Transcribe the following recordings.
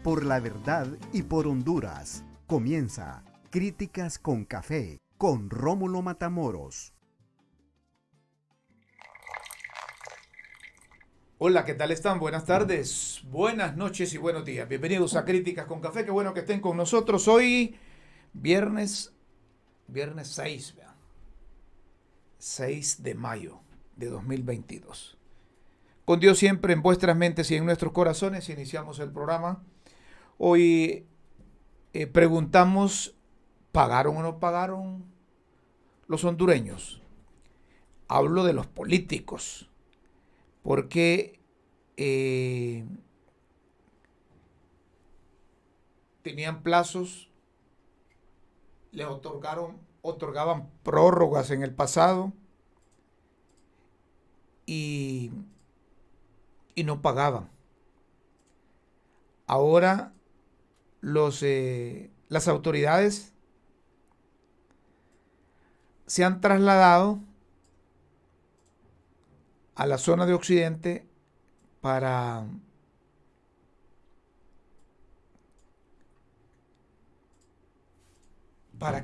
por la verdad y por Honduras. Comienza Críticas con Café con Rómulo Matamoros. Hola, ¿qué tal están? Buenas tardes, buenas noches y buenos días. Bienvenidos a Críticas con Café. Qué bueno que estén con nosotros hoy, viernes 6, vean, 6 de mayo de 2022. Con Dios siempre en vuestras mentes y en nuestros corazones iniciamos el programa. Hoy preguntamos, ¿pagaron o no pagaron los hondureños? Hablo de los políticos, porque tenían plazos, les otorgaban prórrogas en el pasado y no pagaban. Ahora las autoridades se han trasladado a la zona de Occidente para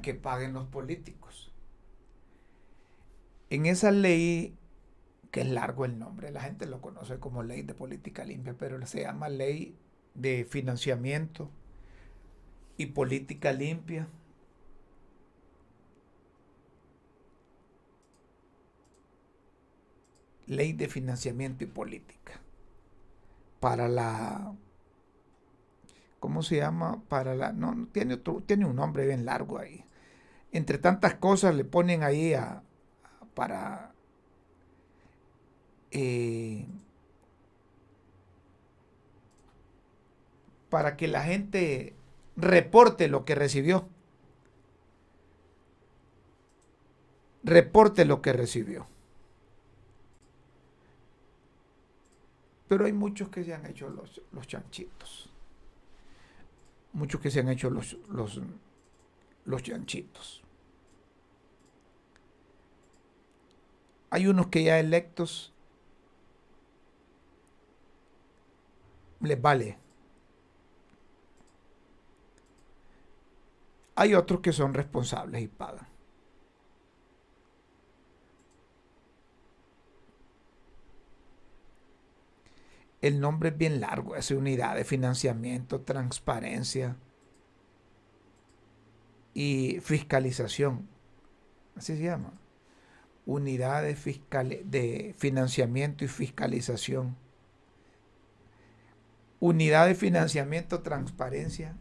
que paguen los políticos. En esa ley, que es largo el nombre, la gente lo conoce como Ley de Política Limpia, pero se llama Ley de Financiamiento y Política Limpia. Ley de Financiamiento y Política. Para la... ¿Cómo se llama? Para la... No, tiene un nombre bien largo ahí. Entre tantas cosas le ponen ahí para que la gente reporte lo que recibió. Reporte lo que recibió. Pero hay muchos que se han hecho los chanchitos. Muchos que se han hecho los chanchitos. Hay unos que ya electos les vale. Hay otros que son responsables y pagan. El nombre es bien largo, es unidad de financiamiento, transparencia y fiscalización. Así se llama. Unidad de financiamiento y fiscalización. Unidad de financiamiento, transparencia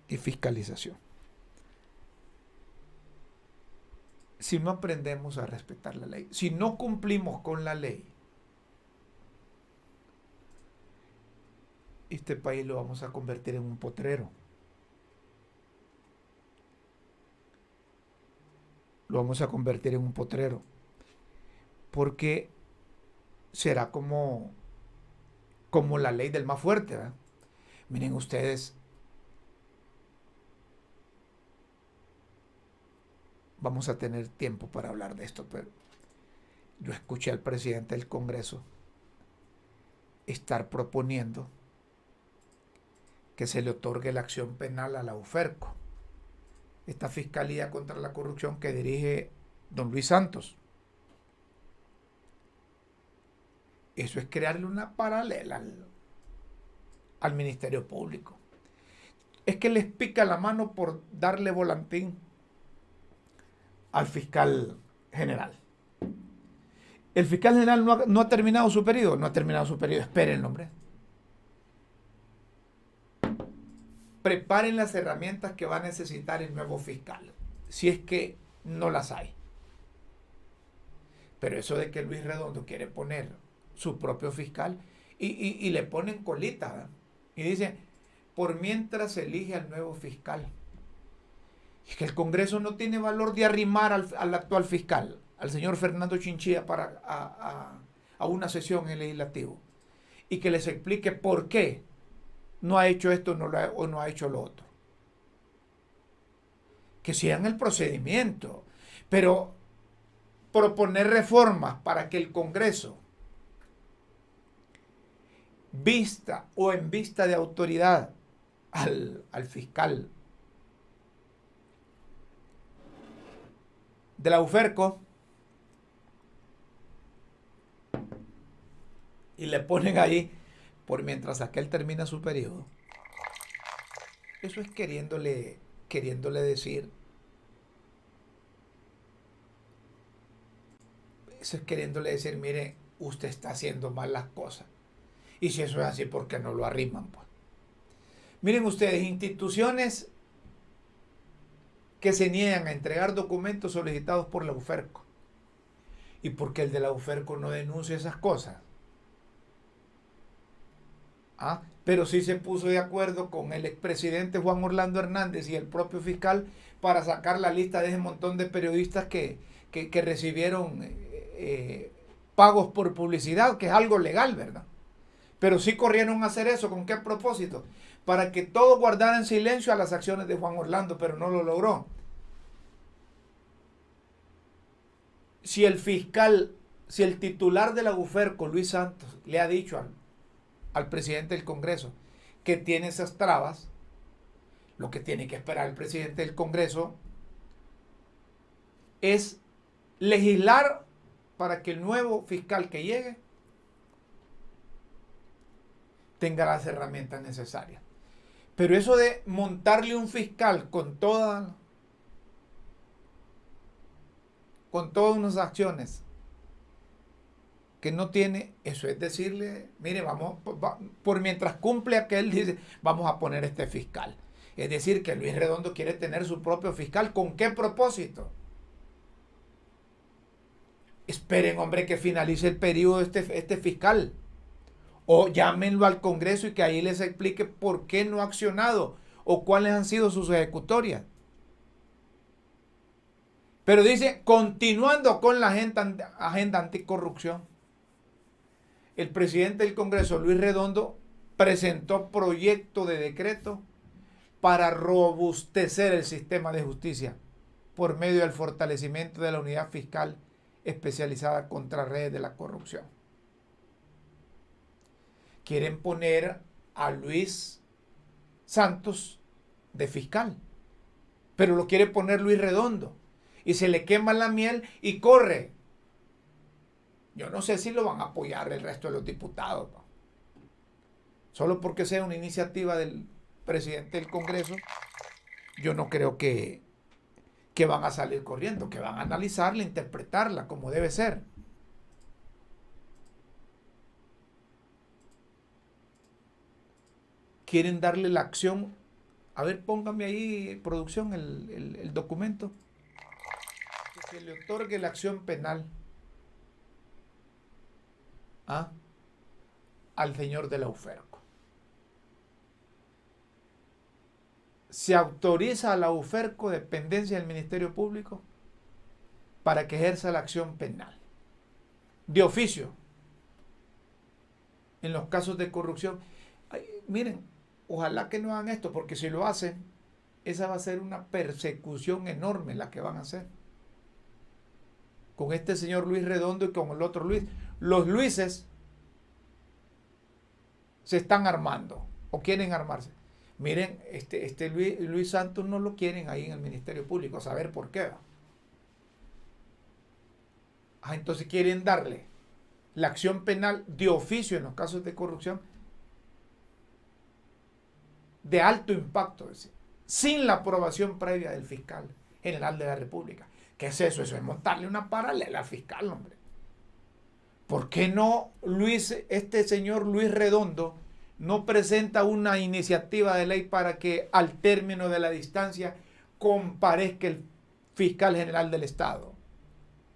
y fiscalización. Si no aprendemos a respetar la ley, si no cumplimos con la ley, este país lo vamos a convertir en un potrero. Lo vamos a convertir en un potrero. Porque será como la ley del más fuerte, ¿verdad? Miren ustedes, vamos a tener tiempo para hablar de esto, pero yo escuché al presidente del Congreso estar proponiendo que se le otorgue la acción penal a la UFERCO, esta Fiscalía contra la Corrupción que dirige don Luis Santos. Eso es crearle una paralela al Ministerio Público. Es que les pica la mano por darle volantín al fiscal general. El fiscal general no ha terminado su periodo. No ha terminado su periodo. Esperen, hombre. Preparen las herramientas que va a necesitar el nuevo fiscal, si es que no las hay. Pero eso de que Luis Redondo quiere poner su propio fiscal y le ponen colita, ¿verdad? Y dice, por mientras se elige al nuevo fiscal. Es que el Congreso no tiene valor de arrimar al actual fiscal, al señor Fernando Chinchilla, a una sesión en el legislativo y que les explique por qué no ha hecho esto o no ha hecho lo otro. Que sigan el procedimiento, pero proponer reformas para que el Congreso vista o en vista de autoridad al fiscal de la UFERCO y le ponen ahí por mientras aquel termina su periodo. Eso es queriéndole decir, mire, usted está haciendo mal las cosas. Y si eso es así, ¿por qué no lo arriman? Pues? Miren ustedes, instituciones que se niegan a entregar documentos solicitados por la UFERCO. ¿Y por qué el de la UFERCO no denuncia esas cosas? Pero sí se puso de acuerdo con el expresidente Juan Orlando Hernández y el propio fiscal para sacar la lista de ese montón de periodistas que recibieron pagos por publicidad, que es algo legal, ¿verdad? Pero sí corrieron a hacer eso. ¿Con qué propósito? Para que todos guardaran silencio a las acciones de Juan Orlando, pero no lo logró. Si el titular de la UFERCO, Luis Santos, le ha dicho al presidente del Congreso que tiene esas trabas, lo que tiene que esperar el presidente del Congreso es legislar para que el nuevo fiscal que llegue tenga las herramientas necesarias. Pero eso de montarle un fiscal con todas unas acciones que no tiene, eso es decirle, mire, por mientras cumple aquel, dice, vamos a poner este fiscal. Es decir, que Luis Redondo quiere tener su propio fiscal. ¿Con qué propósito? Esperen, hombre, que finalice el periodo de este fiscal. O llámenlo al Congreso y que ahí les explique por qué no ha accionado o cuáles han sido sus ejecutorias. Pero dice, continuando con la agenda anticorrupción, el presidente del Congreso, Luis Redondo, presentó proyecto de decreto para robustecer el sistema de justicia por medio del fortalecimiento de la unidad fiscal especializada contra redes de la corrupción. Quieren poner a Luis Santos de fiscal, pero lo quiere poner Luis Redondo y se le quema la miel y corre. Yo no sé si lo van a apoyar el resto de los diputados, ¿no? Solo porque sea una iniciativa del presidente del Congreso, yo no creo que van a salir corriendo, que van a analizarla, interpretarla como debe ser. Quieren darle la acción. A ver, póngame ahí, producción, el documento. Que se le otorgue la acción penal al señor de la UFERCO. Se autoriza a la UFERCO, dependencia del Ministerio Público, para que ejerza la acción penal de oficio en los casos de corrupción. Ay, miren, ojalá que no hagan esto, porque si lo hacen, esa va a ser una persecución enorme la que van a hacer con este señor Luis Redondo y con el otro Luis. Los Luises se están armando o quieren armarse. Miren, Luis Santos no lo quieren ahí en el Ministerio Público, a saber por qué. Entonces quieren darle la acción penal de oficio en los casos de corrupción de alto impacto, es decir, sin la aprobación previa del fiscal general de la República. ¿Qué es eso? Eso es montarle una paralela al fiscal, hombre. ¿Por qué no este señor Luis Redondo no presenta una iniciativa de ley para que al término de la distancia comparezca el fiscal general del Estado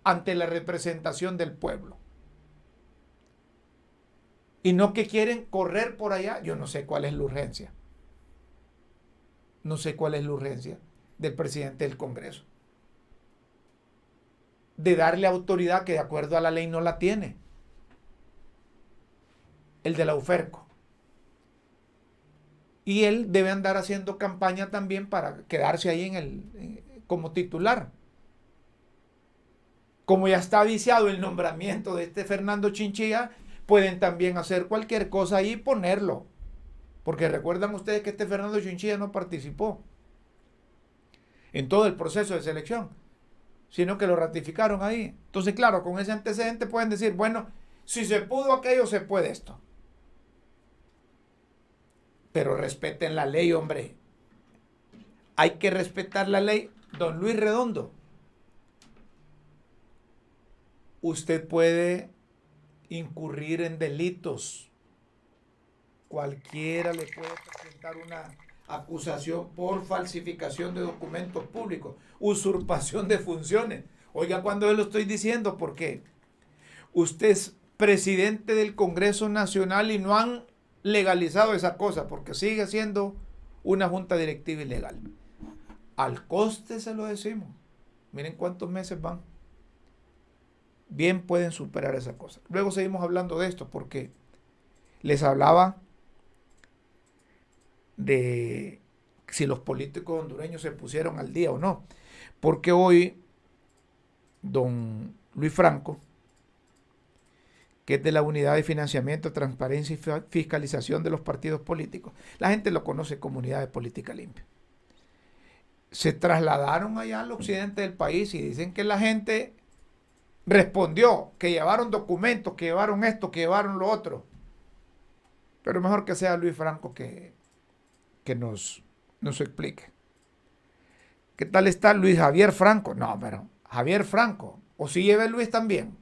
ante la representación del pueblo? Y no que quieren correr por allá. Yo no sé cuál es la urgencia. No sé cuál es la urgencia del presidente del Congreso de darle autoridad que de acuerdo a la ley no la tiene. El de la UFERCO. Y él debe andar haciendo campaña también para quedarse ahí como titular. Como ya está viciado el nombramiento de este Fernando Chinchilla, pueden también hacer cualquier cosa ahí y ponerlo. Porque recuerdan ustedes que este Fernando Chinchilla no participó en todo el proceso de selección, sino que lo ratificaron ahí. Entonces, claro, con ese antecedente pueden decir, bueno, si se pudo aquello, se puede esto. Pero respeten la ley, hombre. Hay que respetar la ley. Don Luis Redondo, usted puede incurrir en delitos. Cualquiera le puede presentar una acusación por falsificación de documentos públicos, usurpación de funciones. Oiga, cuando lo estoy diciendo, porque usted es presidente del Congreso Nacional y no han legalizado esa cosa, porque sigue siendo una junta directiva ilegal. Al coste se lo decimos. Miren cuántos meses van. Bien pueden superar esa cosa. Luego seguimos hablando de esto, porque les hablaba de si los políticos hondureños se pusieron al día o no. Porque hoy, don Luis Franco, que es de la Unidad de Financiamiento, Transparencia y Fiscalización de los Partidos Políticos, la gente lo conoce como Unidad de Política Limpia, se trasladaron allá al occidente del país y dicen que la gente respondió, que llevaron documentos, que llevaron esto, que llevaron lo otro. Pero mejor que sea Luis Franco que nos explique. ¿Qué tal está Luis Javier Franco? No, pero Javier Franco. ¿O si lleva Luis también?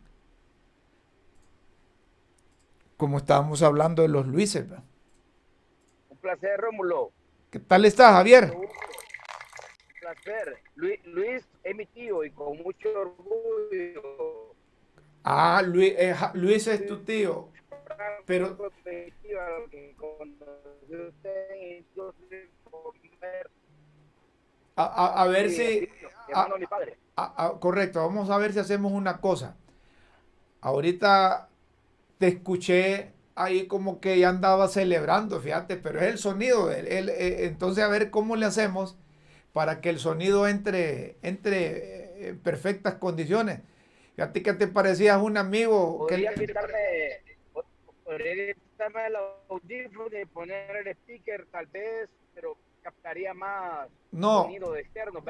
Como estábamos hablando de los Luises. ¿Verdad? Un placer, Rómulo. ¿Qué tal está, Javier? Un placer. Luis es mi tío y con mucho orgullo. Ah, Luis es tu tío. Pero a ver si correcto, vamos a ver si hacemos una cosa. Ahorita te escuché ahí como que ya andaba celebrando, fíjate, pero es el sonido de él. Entonces a ver cómo le hacemos para que el sonido entre en perfectas condiciones. Fíjate que te parecías un amigo. Podría quitarme el audífono y poner el speaker tal vez, pero captaría más sonido externo.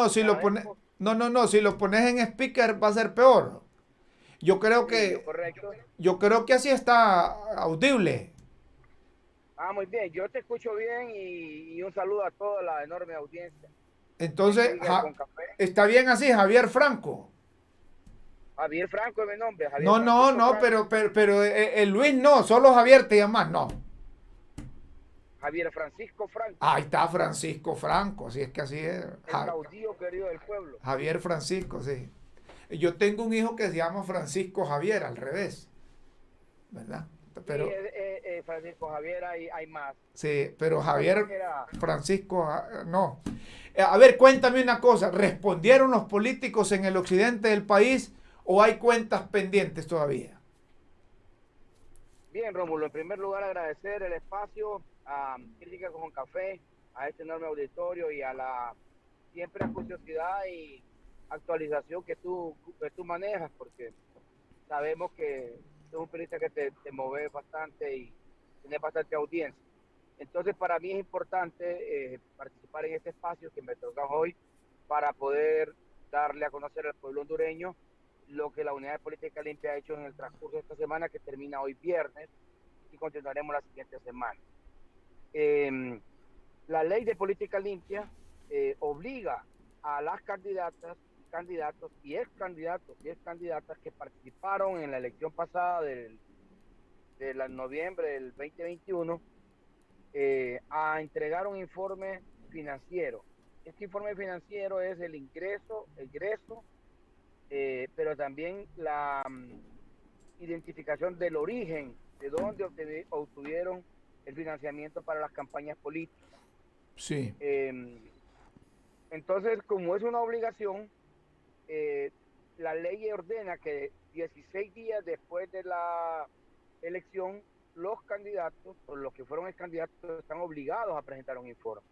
Si lo pones en speaker va a ser peor. Yo creo que así está audible. Muy bien, yo te escucho bien y un saludo a toda la enorme audiencia. Entonces, está bien así, Javier Franco. Javier Franco es mi nombre. Pero el Luis no, solo Javier te llamas, no. Javier Francisco Franco. Ahí está Francisco Franco, así es que así es. El caudillo querido del pueblo. Javier Francisco, sí. Yo tengo un hijo que se llama Francisco Javier, al revés, ¿verdad? Pero, sí, Francisco Javier hay más. Sí, pero Javier Francisco, no. A ver, cuéntame una cosa, ¿respondieron los políticos en el occidente del país o hay cuentas pendientes todavía? Bien, Rómulo, en primer lugar agradecer el espacio a Crítica con Café, a este enorme auditorio y a la siempre curiosidad y actualización que tú manejas, porque sabemos que es un periodista que te mueve bastante y tiene bastante audiencia. Entonces, para mí es importante participar en este espacio que me toca hoy para poder darle a conocer al pueblo hondureño lo que la Unidad de Política Limpia ha hecho en el transcurso de esta semana, que termina hoy viernes, y continuaremos la siguiente semana. La Ley de Política Limpia obliga a las candidatas, candidatos y ex candidatos y ex candidatas que participaron en la elección pasada de noviembre del 2021 a entregar un informe financiero. Este informe financiero es el ingreso, egreso, pero también la identificación del origen, de dónde obtuvieron el financiamiento para las campañas políticas. Sí. Entonces, como es una obligación, la ley ordena que 16 días después de la elección, los candidatos, o los que fueron candidatos, están obligados a presentar un informe.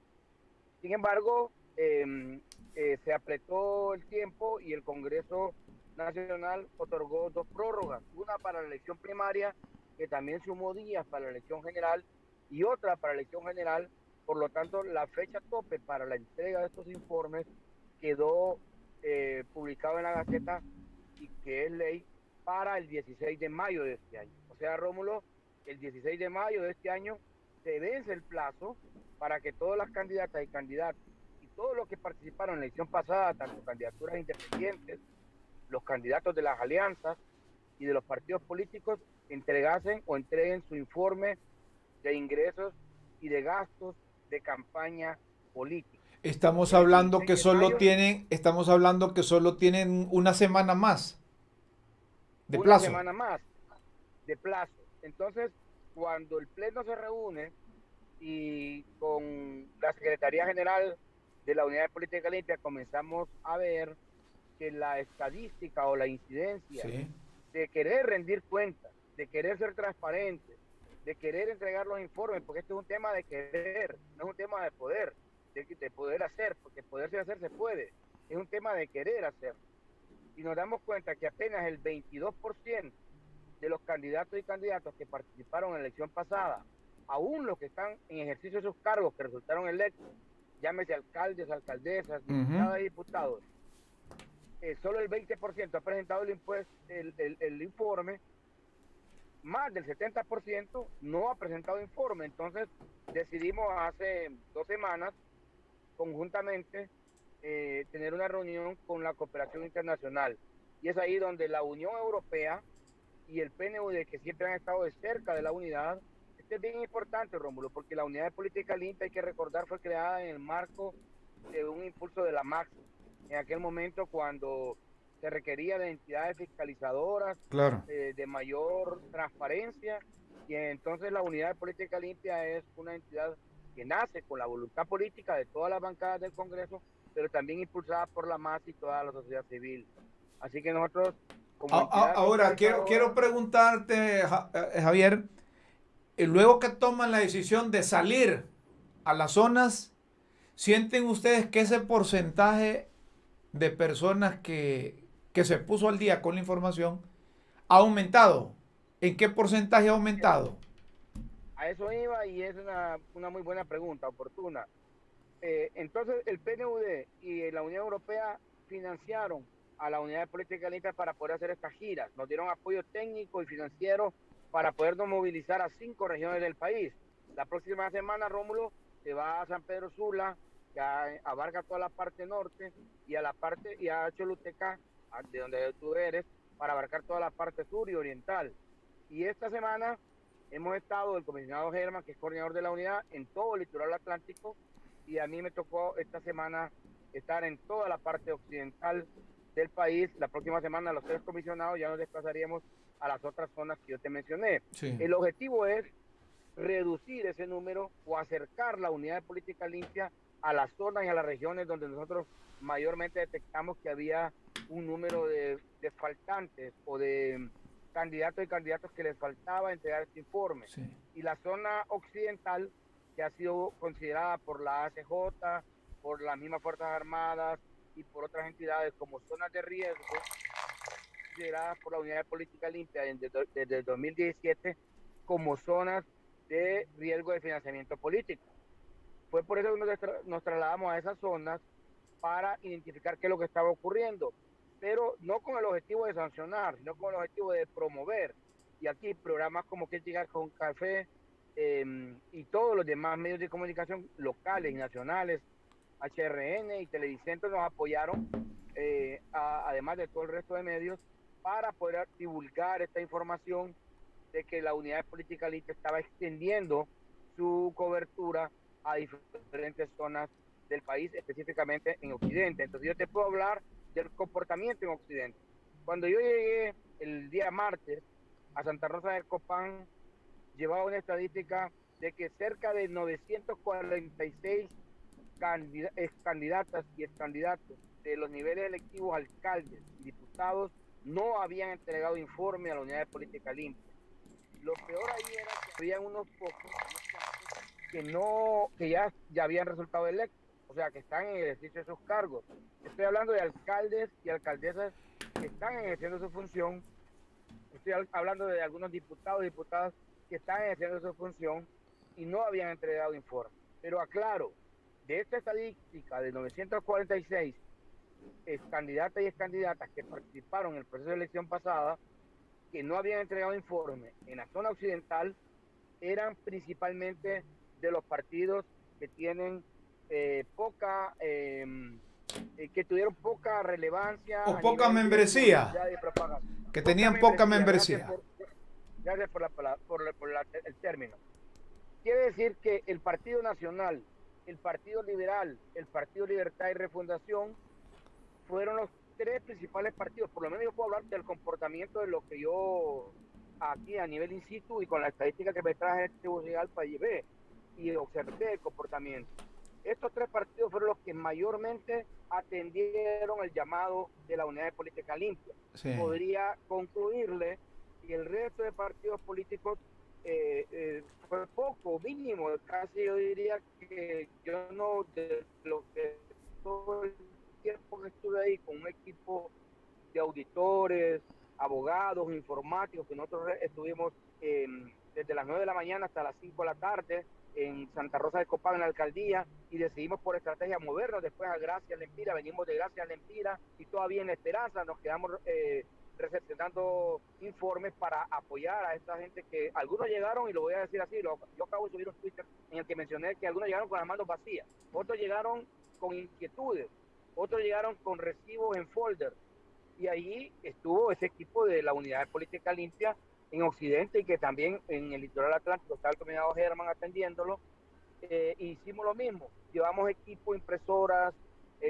Sin embargo, se apretó el tiempo y el Congreso Nacional otorgó 2 prórrogas, una para la elección primaria, que también sumó días para la elección general, y otra para la elección general. Por lo tanto, la fecha tope para la entrega de estos informes quedó publicado en la Gaceta, y que es ley, para el 16 de mayo de este año. O sea, Rómulo, el 16 de mayo de este año se vence el plazo para que todas las candidatas y candidatos y todos los que participaron en la elección pasada, tanto candidaturas independientes, los candidatos de las alianzas y de los partidos políticos, entregasen o entreguen su informe de ingresos y de gastos de campaña política. Estamos El hablando 16 que de mayo, estamos hablando que solo tienen una semana más de una plazo. semana más de plazo. Entonces, cuando el Pleno se reúne y con la Secretaría General de la Unidad de Política Limpia comenzamos a ver que la estadística o la incidencia Sí. de querer rendir cuentas, de querer ser transparente, de querer entregar los informes, porque este es un tema de querer, no es un tema de poder, de poder hacer, porque poderse hacer se puede, es un tema de querer hacer. Y nos damos cuenta que apenas el 22% de los candidatos y candidatas que participaron en la elección pasada, aún los que están en ejercicio de sus cargos que resultaron electos, llámese alcaldes, alcaldesas, diputadas y diputados, solo el 20% ha presentado el informe, más del 70% no ha presentado informe. Entonces decidimos hace 2 semanas conjuntamente tener una reunión con la cooperación internacional, y es ahí donde la Unión Europea y el PNUD, que siempre han estado de cerca de la unidad. Esto es bien importante, Rómulo, porque la Unidad de Política Limpia, hay que recordar, fue creada en el marco de un impulso de la MAX, en aquel momento cuando se requería de entidades fiscalizadoras, Claro. de mayor transparencia, y entonces la Unidad de Política Limpia es una entidad que nace con la voluntad política de todas las bancadas del Congreso, pero también impulsada por la MAS y toda la sociedad civil. Así que nosotros, como entidad Ahora, quiero fiscalizadora, preguntarte, Javier, luego que toman la decisión de salir a las zonas, ¿sienten ustedes que ese porcentaje de personas que se puso al día con la información ha aumentado? ¿En qué porcentaje ha aumentado? a eso iba, y es una muy buena pregunta, oportuna. Entonces, el PNUD y la Unión Europea financiaron a la Unidad de Política Limpia para poder hacer estas giras. Nos dieron apoyo técnico y financiero para podernos movilizar a 5 regiones del país. La próxima semana, Rómulo, se va a San Pedro Sula, que abarca toda la parte norte, y a Choluteca, de donde tú eres, para abarcar toda la parte sur y oriental. Y esta semana hemos estado, el comisionado Germán, que es coordinador de la unidad, en todo el litoral atlántico, y a mí me tocó esta semana estar en toda la parte occidental del país. La próxima semana los 3 comisionados ya nos desplazaríamos a las otras zonas que yo te mencioné. Sí. El objetivo es reducir ese número o acercar la unidad de política limpia a las zonas y a las regiones donde nosotros mayormente detectamos que había un número de faltantes o de candidatos y candidatos que les faltaba entregar este informe. Sí. Y la zona occidental, que ha sido considerada por la ACJ, por las mismas Fuerzas Armadas y por otras entidades como zonas de riesgo, consideradas por la Unidad de Política Limpia desde el 2017 como zonas de riesgo de financiamiento político. Fue por eso que nos trasladamos a esas zonas para identificar qué es lo que estaba ocurriendo, pero no con el objetivo de sancionar, sino con el objetivo de promover. Y aquí programas como Críticas con Café y todos los demás medios de comunicación locales y nacionales, HRN y Televicentro, nos apoyaron, además de todo el resto de medios, para poder divulgar esta información de que la Unidad de Política Limpia estaba extendiendo su cobertura a diferentes zonas del país, específicamente en Occidente. Entonces yo te puedo hablar del comportamiento en Occidente. Cuando yo llegué el día martes a Santa Rosa del Copán, llevaba una estadística de que cerca de 946 candidatas y excandidatos de los niveles electivos, alcaldes y diputados, no habían entregado informe a la Unidad de Política Limpia. Lo peor ahí era que había unos pocos que ya habían resultado electos, o sea, que están en el ejercicio de sus cargos. Estoy hablando de alcaldes y alcaldesas que están ejerciendo su función, estoy hablando de algunos diputados y diputadas que están ejerciendo su función y no habían entregado informe. Pero aclaro, de esta estadística de 946 candidatas y excandidatas que participaron en el proceso de elección pasada, que no habían entregado informe en la zona occidental, eran principalmente de los partidos que tienen que tuvieron poca relevancia O a poca nivel membresía. de propagación. Que tenían poca membresía. Gracias por el término. Quiere decir que el Partido Nacional, el Partido Liberal, el Partido Libertad y Refundación fueron los tres principales partidos. Por lo menos yo puedo hablar del comportamiento de lo que yo aquí a nivel in situ y con la estadística que me traje de Tegucigalpa llevé y observé el comportamiento. Estos tres partidos fueron los que mayormente atendieron el llamado de la Unidad de Política Limpia. Sí. Podría concluirle que el resto de partidos políticos fue poco, mínimo, casi yo diría que yo no, de lo que todo el tiempo que estuve ahí con un equipo de auditores, abogados, informáticos, que nosotros estuvimos desde las 9 de la mañana hasta las 5 de la tarde en Santa Rosa de Copán, en la alcaldía, y decidimos por estrategia movernos después a Gracia Lempira, venimos de Gracia Lempira y todavía en Esperanza nos quedamos recepcionando informes para apoyar a esta gente que algunos llegaron, y lo voy a decir así, yo acabo de subir un Twitter en el que mencioné que algunos llegaron con las manos vacías, otros llegaron con inquietudes, otros llegaron con recibos en folder, y allí estuvo ese equipo de la Unidad de Política Limpia en Occidente y que también en el litoral atlántico está el comisionado Germán atendiéndolo. Hicimos lo mismo, llevamos equipo, impresoras,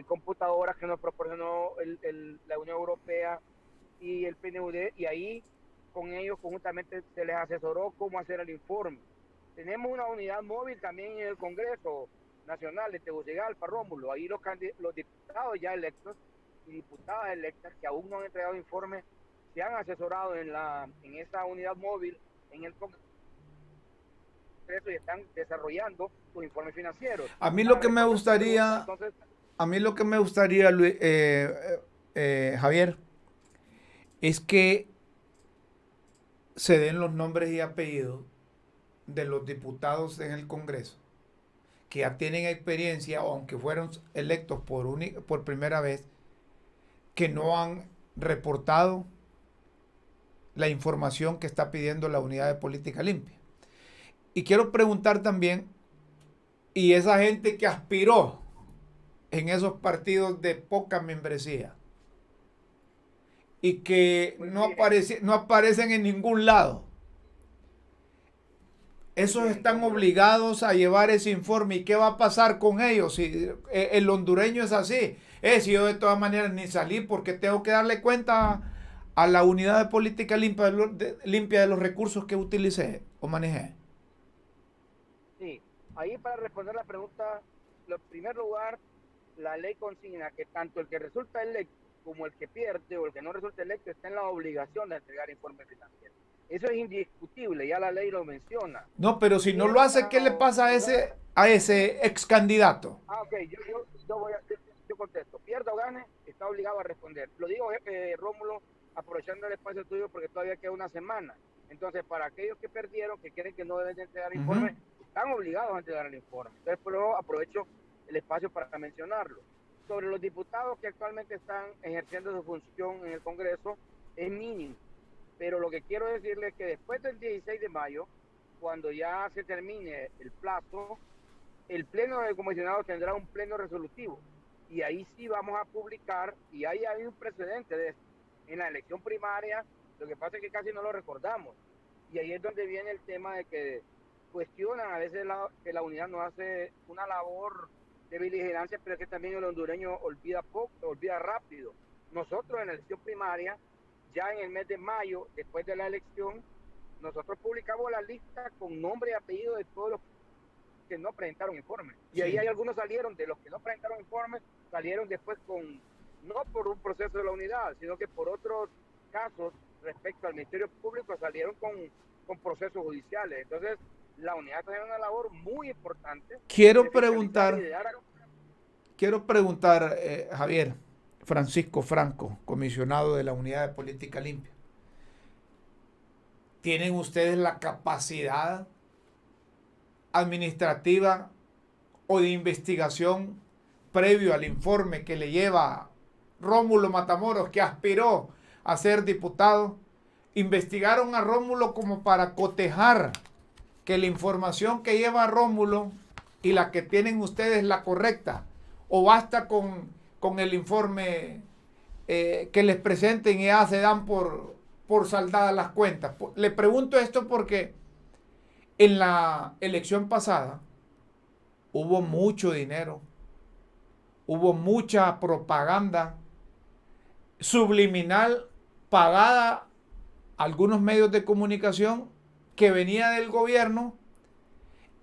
computadoras que nos proporcionó la Unión Europea y el PNUD, y ahí con ellos conjuntamente se les asesoró cómo hacer el informe. Tenemos una unidad móvil también en el Congreso Nacional de Tegucigalpa, Rómulo, ahí los diputados ya electos y diputadas electas que aún no han entregado informes se han asesorado en esa unidad móvil en el Congreso y están desarrollando sus informes financieros. A mí lo que me gustaría, Javier, es que se den los nombres y apellidos de los diputados en el Congreso que ya tienen experiencia, aunque fueron electos por primera vez, que no han reportado la información que está pidiendo la Unidad de Política Limpia. Y quiero preguntar también, y esa gente que aspiró en esos partidos de poca membresía y que no aparecen en ningún lado, esos están obligados a llevar ese informe. ¿Y qué va a pasar con ellos? Si el hondureño es así, si yo de todas maneras ni salí porque tengo que darle cuenta a la Unidad de Política Limpia de los recursos que utilicé o manejé. Sí, ahí para responder la pregunta, en primer lugar, la ley consigna que tanto el que resulta electo como el que pierde o el que no resulta electo está en la obligación de entregar informes financieros. Eso es indiscutible, ya la ley lo menciona. No, pero si no lo hace, ¿qué le pasa a ese ex candidato? Ok, yo contesto. Pierda o gane, está obligado a responder. Lo digo, Rómulo, aprovechando el espacio tuyo porque todavía queda una semana. Entonces, para aquellos que perdieron, que creen que no deben de entregar informe, están obligados a entregar el informe. Entonces, por eso aprovecho el espacio para mencionarlo. Sobre los diputados que actualmente están ejerciendo su función en el Congreso, es mínimo. Pero lo que quiero decirles es que después del 16 de mayo, cuando ya se termine el plazo, el Pleno de Comisionados tendrá un pleno resolutivo. Y ahí sí vamos a publicar, y ahí hay un precedente de esto. En la elección primaria, lo que pasa es que casi no lo recordamos. Y ahí es donde viene el tema de que cuestionan a veces que la unidad no hace una labor de vigilancia, pero es que también el hondureño olvida rápido. Nosotros en la elección primaria, ya en el mes de mayo, después de la elección, nosotros publicamos la lista con nombre y apellido de todos los que no presentaron informes. Y ahí hay algunos salieron, de los que no presentaron informes, salieron después no por un proceso de la unidad, sino que por otros casos respecto al Ministerio Público salieron con procesos judiciales. Entonces, la unidad está haciendo una labor muy importante. Quiero preguntar, Javier, Francisco Franco, comisionado de la Unidad de Política Limpia. ¿Tienen ustedes la capacidad administrativa o de investigación previo al informe que le lleva Rómulo Matamoros, que aspiró a ser diputado? Investigaron a Rómulo como para cotejar que la información que lleva Rómulo y la que tienen ustedes es la correcta, o basta con el informe que les presenten y ya se dan por saldadas las cuentas. Le pregunto esto porque en la elección pasada hubo mucho dinero, hubo mucha propaganda subliminal pagada a algunos medios de comunicación que venía del gobierno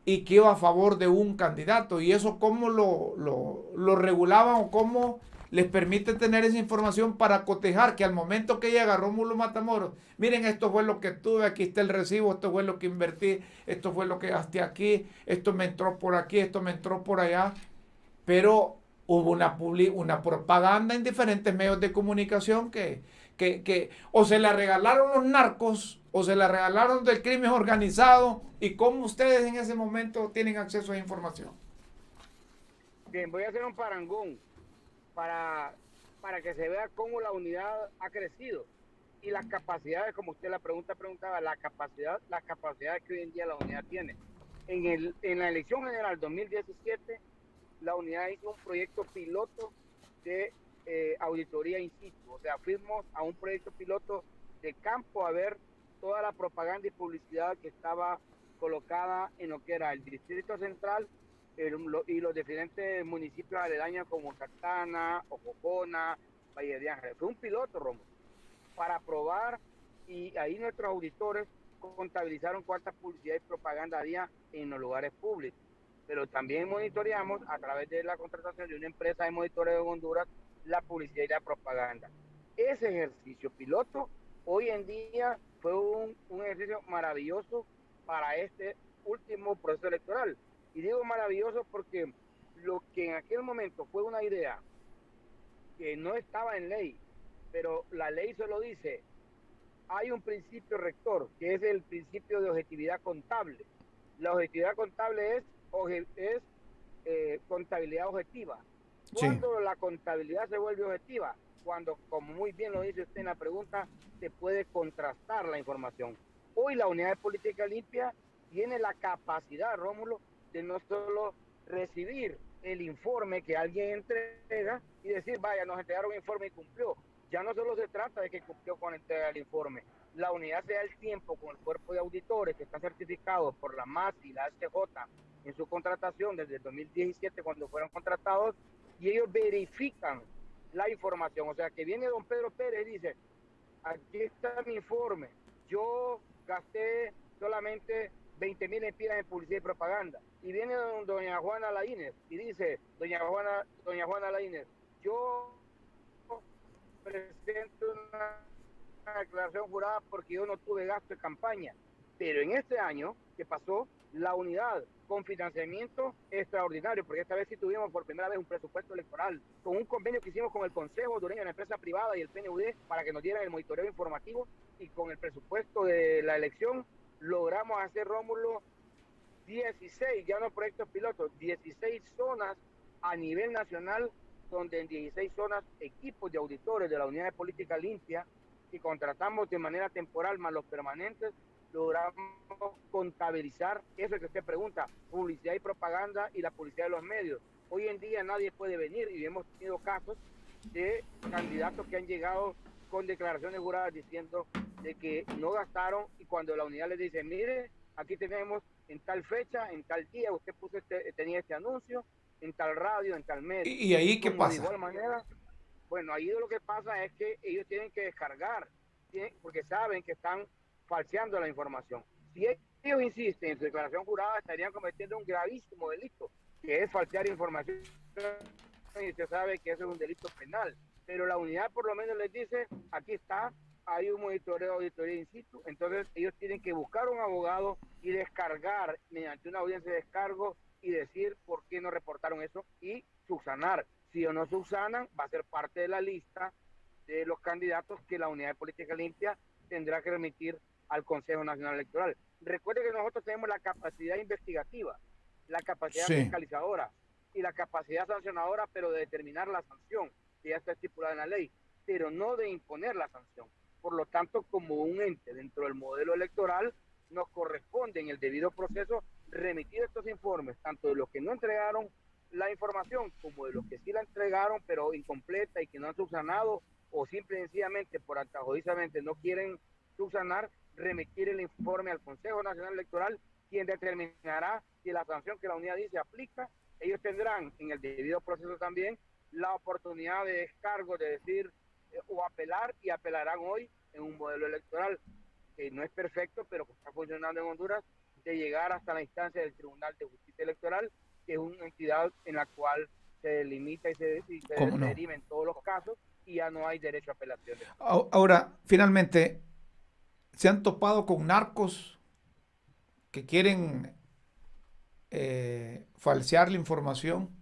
y que iba a favor de un candidato. Y eso cómo lo regulaban o cómo les permite tener esa información para cotejar que al momento que llega Rómulo Matamoros, miren, esto fue lo que tuve, aquí está el recibo, esto fue lo que invertí, esto fue lo que gasté aquí, esto me entró por aquí, esto me entró por allá. Pero hubo una propaganda en diferentes medios de comunicación que o se la regalaron los narcos o se la regalaron del crimen organizado. ¿Y cómo ustedes en ese momento tienen acceso a esa información? Bien, voy a hacer un parangón para que se vea cómo la unidad ha crecido y las capacidades, como usted la preguntaba, las capacidades que hoy en día la unidad tiene. En la elección general 2017, la unidad hizo un proyecto piloto de auditoría in situ, o sea, fuimos a un proyecto piloto de campo a ver toda la propaganda y publicidad que estaba colocada en lo que era el Distrito Central y los diferentes municipios aledaños como Santana, Ojojona, Valle de Ángeles. Fue un piloto, Romo, para probar, y ahí nuestros auditores contabilizaron cuánta publicidad y propaganda había en los lugares públicos. Pero también monitoreamos a través de la contratación de una empresa de monitoreo en Honduras la publicidad y la propaganda. Ese ejercicio piloto hoy en día fue un ejercicio maravilloso para este último proceso electoral. Y digo maravilloso porque lo que en aquel momento fue una idea que no estaba en ley, pero la ley solo dice, hay un principio rector, que es el principio de objetividad contable. La objetividad contable es contabilidad objetiva. ¿Cuándo sí la contabilidad se vuelve objetiva? Cuando, como muy bien lo dice usted en la pregunta, se puede contrastar la información. Hoy la Unidad de Política Limpia tiene la capacidad, Rómulo, de no solo recibir el informe que alguien entrega y decir, vaya, nos entregaron un informe y cumplió. Ya no solo se trata de que cumplió con entrega del informe. La unidad se da el tiempo con el cuerpo de auditores que están certificados por la MAS y la HJ en su contratación desde el 2017 cuando fueron contratados, y ellos verifican la información. O sea, que viene don Pedro Pérez y dice, aquí está mi informe, yo gasté solamente 20,000 empiras en publicidad y propaganda. Y viene doña Juana Laínez y dice, doña Juana Laínez, yo presento una declaración jurada porque yo no tuve gasto de campaña. Pero en este año que pasó, la unidad con financiamiento extraordinario, porque esta vez sí tuvimos por primera vez un presupuesto electoral, con un convenio que hicimos con el Consejo Hondureño de la Empresa Privada y el PNUD para que nos dieran el monitoreo informativo, y con el presupuesto de la elección logramos hacer, Rómulo, 16, ya no proyectos pilotos, 16 zonas a nivel nacional, donde en 16 zonas equipos de auditores de la Unidad de Política Limpia, que contratamos de manera temporal más los permanentes, logramos contabilizar eso que usted pregunta, publicidad y propaganda y la publicidad de los medios. Hoy en día nadie puede venir, y hemos tenido casos de candidatos que han llegado con declaraciones juradas diciendo de que no gastaron, y cuando la unidad les dice, mire, aquí tenemos en tal fecha, en tal día, usted tenía este anuncio, en tal radio, en tal medio. ¿Y ahí qué pasa? De igual manera, bueno, ahí lo que pasa es que ellos tienen que descargar, porque saben que están falseando la información. Si ellos insisten en su declaración jurada, estarían cometiendo un gravísimo delito, que es falsear información, y usted sabe que eso es un delito penal. Pero la unidad por lo menos les dice, aquí está, hay un monitoreo de auditoría in situ, entonces ellos tienen que buscar un abogado y descargar mediante una audiencia de descargo y decir por qué no reportaron eso y subsanar. Si o no subsanan, va a ser parte de la lista de los candidatos que la Unidad de Política Limpia tendrá que remitir al Consejo Nacional Electoral. Recuerde que nosotros tenemos la capacidad investigativa, la capacidad Sí. fiscalizadora y la capacidad sancionadora, pero de determinar la sanción, que ya está estipulada en la ley, pero no de imponer la sanción. Por lo tanto, como un ente dentro del modelo electoral, nos corresponde en el debido proceso remitir estos informes, tanto de los que no entregaron la información como de los que sí la entregaron, pero incompleta y que no han subsanado, o simple y sencillamente por antojadizamente no quieren subsanar, remitir el informe al Consejo Nacional Electoral, quien determinará si la sanción que la unidad dice aplica. Ellos tendrán en el debido proceso también la oportunidad de descargo, de decir o apelar, y apelarán hoy en un modelo electoral que no es perfecto, pero que está funcionando en Honduras, de llegar hasta la instancia del Tribunal de Justicia Electoral, que es una entidad en la cual se delimita y se ¿Cómo no? deriven todos los casos y ya no hay derecho a apelación. Ahora, finalmente, ¿se han topado con narcos que quieren falsear la información?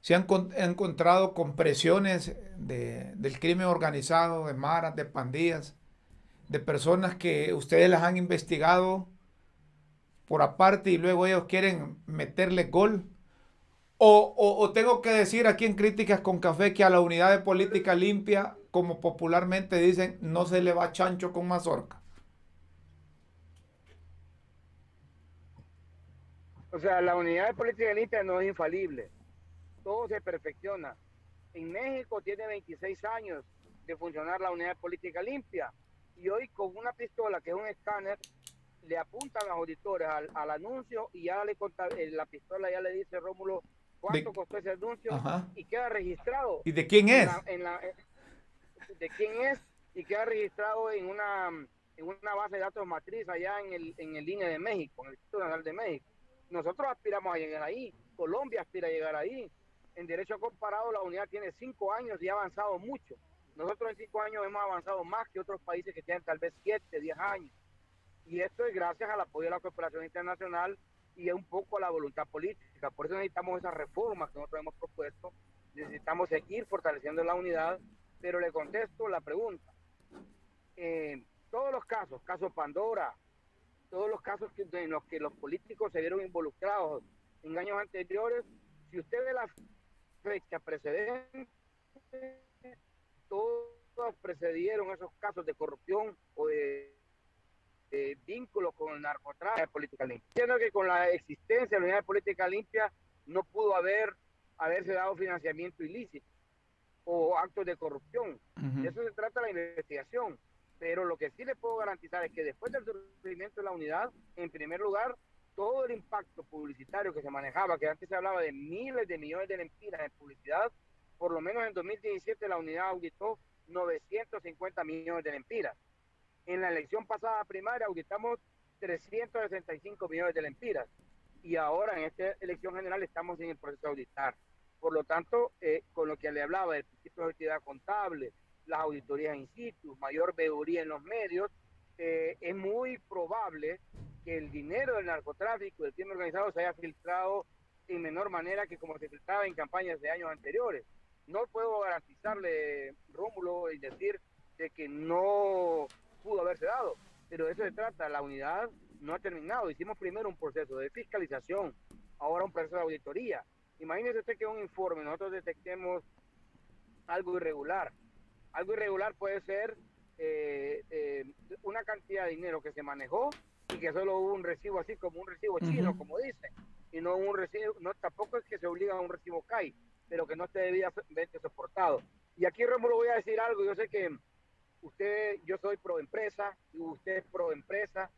¿Se han encontrado con presiones del crimen organizado, de maras, de pandillas, de personas que ustedes las han investigado por aparte y luego ellos quieren meterle gol? O tengo que decir aquí en Críticas con Café que a la Unidad de Política Limpia, como popularmente dicen, no se le va chancho con mazorca. O sea, la unidad de política limpia no es infalible, todo se perfecciona. En México tiene 26 años de funcionar la unidad de política limpia, y hoy con una pistola que es un escáner le apuntan a los auditores al anuncio, y ya la pistola ya le dice Rómulo cuánto De, costó ese anuncio, ajá. y queda registrado ¿Y de quién en es? la, en la, de quién es, y queda registrado en una base de datos matriz allá en el INE de México, en el Instituto Nacional de México. Nosotros aspiramos a llegar ahí, Colombia aspira a llegar ahí. En derecho comparado, la unidad tiene 5 años y ha avanzado mucho. Nosotros en 5 años hemos avanzado más que otros países que tienen tal vez 7, 10 años. Y esto es gracias al apoyo de la cooperación internacional y un poco a la voluntad política. Por eso necesitamos esas reformas que nosotros hemos propuesto. Necesitamos seguir fortaleciendo la unidad, pero le contesto la pregunta. Todos los casos, caso Pandora, todos los casos en los que los políticos se vieron involucrados en años anteriores, si usted ve la fecha precedente, todos precedieron esos casos de corrupción o de vínculos con el narcotráfico de política limpia. Entiendo que con la existencia de la unidad de política limpia no pudo haberse dado financiamiento ilícito o actos de corrupción. De eso se trata la investigación. Pero lo que sí les puedo garantizar es que después del surgimiento de la unidad, en primer lugar, todo el impacto publicitario que se manejaba, que antes se hablaba de miles de millones de lempiras en publicidad, por lo menos en 2017 la unidad auditó 950 millones de lempiras. En la elección pasada primaria auditamos 365 millones de lempiras. Y ahora en esta elección general estamos en el proceso de auditar. Por lo tanto, con lo que le hablaba del principio de actividad contable, las auditorías in situ, mayor veeduría en los medios, es muy probable que el dinero del narcotráfico, del crimen organizado, se haya filtrado en menor manera que como se filtraba en campañas de años anteriores. No puedo garantizarle, Rómulo, y decir de que no pudo haberse dado, pero de eso se trata. La unidad no ha terminado. Hicimos primero un proceso de fiscalización, ahora un proceso de auditoría. Imagínese usted que en un informe nosotros detectemos algo irregular. Algo irregular puede ser una cantidad de dinero que se manejó y que solo hubo un recibo, así como un recibo chino, como dicen, y no un recibo, no, tampoco es que se obliga a un recibo CAI, pero que no esté debidamente soportado. Y aquí, Rómulo, voy a decir algo. Yo sé que yo soy pro empresa y usted es pro empresa.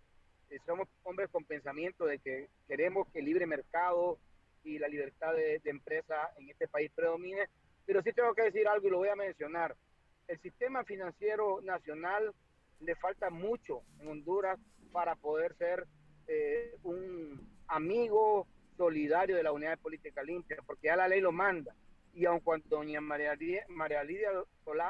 Somos hombres con pensamiento de que queremos que el libre mercado y la libertad de empresa en este país predomine, pero sí tengo que decir algo y lo voy a mencionar. El sistema financiero nacional le falta mucho en Honduras para poder ser un amigo solidario de la unidad de política limpia, porque ya la ley lo manda. Y aun cuando doña María Lidia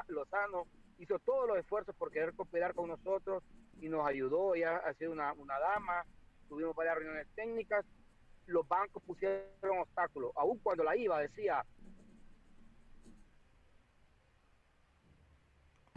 Lozano hizo todos los esfuerzos por querer cooperar con nosotros y nos ayudó, ella ha sido una dama, tuvimos varias reuniones técnicas, los bancos pusieron obstáculos, aun cuando la IVA decía